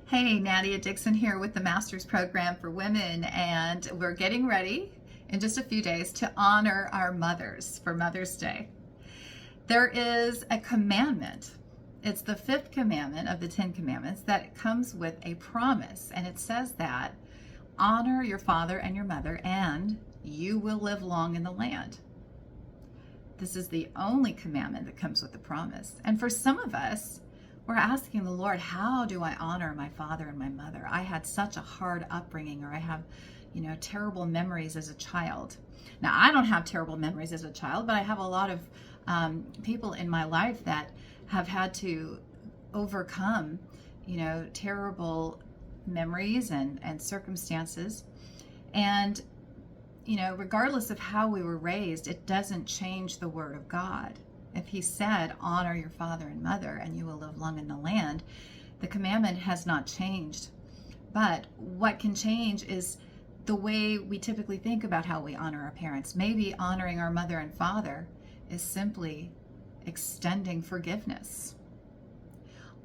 Hey, Nadya Dickson here with the Master's Program for Women, and we're getting ready in just a few days to honor our mothers for Mother's Day. There is a commandment. It's the fifth commandment of the 10 commandments that comes with a promise, and it says that honor your father and your mother, and you will live long in the land. This is the only commandment that comes with a promise. And for some of us, we're asking the Lord, how do I honor my father and my mother? I had such a hard upbringing, or I have, terrible memories as a child. Now, I don't have terrible memories as a child, but I have a lot of people in my life that have had to overcome, terrible memories and circumstances. And, regardless of how we were raised, it doesn't change the Word of God. If he said, honor your father and mother, and you will live long in the land, the commandment has not changed. But what can change is the way we typically think about how we honor our parents. Maybe honoring our mother and father is simply extending forgiveness,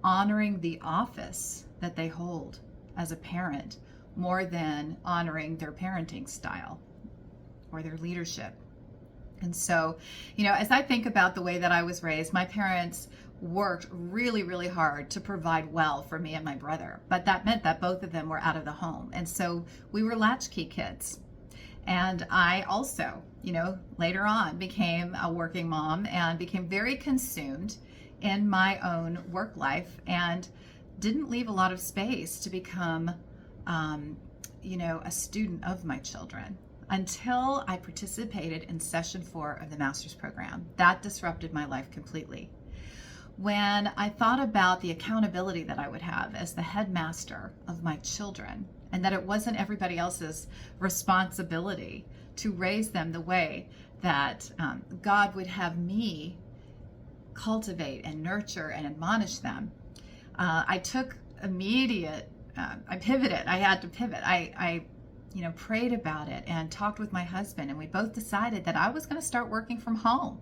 honoring the office that they hold as a parent more than honoring their parenting style or their leadership. And so, as I think about the way that I was raised, my parents worked really, really hard to provide well for me and my brother. But that meant that both of them were out of the home. And so we were latchkey kids. And I also, later on became a working mom and became very consumed in my own work life and didn't leave a lot of space to become, a student of my children. Until I participated in session 4 of the Master's Program. That disrupted my life completely. When I thought about the accountability that I would have as the headmaster of my children, and that it wasn't everybody else's responsibility to raise them the way that God would have me cultivate and nurture and admonish them, I took immediate, I pivoted. I had to pivot. I prayed about it and talked with my husband, and we both decided that I was going to start working from home.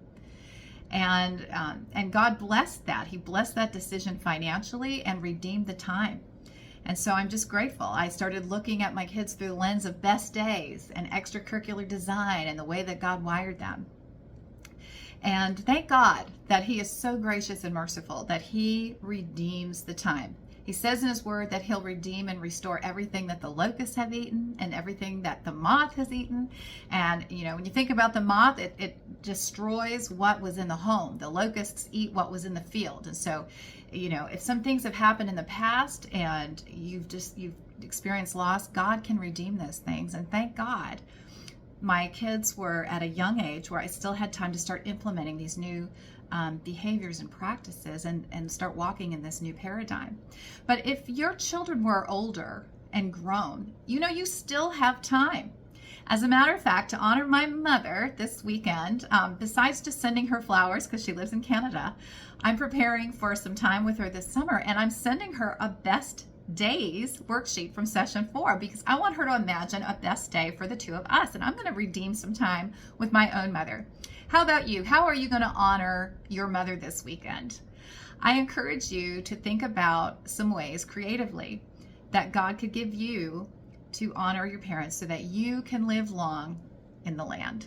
And God blessed that. He blessed that decision financially and redeemed the time. And so I'm just grateful. I started looking at my kids through the lens of best days and extracurricular design and the way that God wired them. And thank God that He is so gracious and merciful that He redeems the time. He says in His Word that He'll redeem and restore everything that the locusts have eaten and everything that the moth has eaten. And, when you think about the moth, it destroys what was in the home. The locusts eat what was in the field. And so, if some things have happened in the past and you've experienced loss, God can redeem those things. And thank God my kids were at a young age where I still had time to start implementing these new behaviors and practices and start walking in this new paradigm. But if your children were older and grown, you still have time. As a matter of fact, to honor my mother this weekend, besides just sending her flowers because she lives in Canada, I'm preparing for some time with her this summer, and I'm sending her a best days worksheet from session 4 because I want her to imagine a best day for the two of us, and I'm going to redeem some time with my own mother. How about you? How are you going to honor your mother this weekend? I encourage you to think about some ways creatively that God could give you to honor your parents so that you can live long in the land.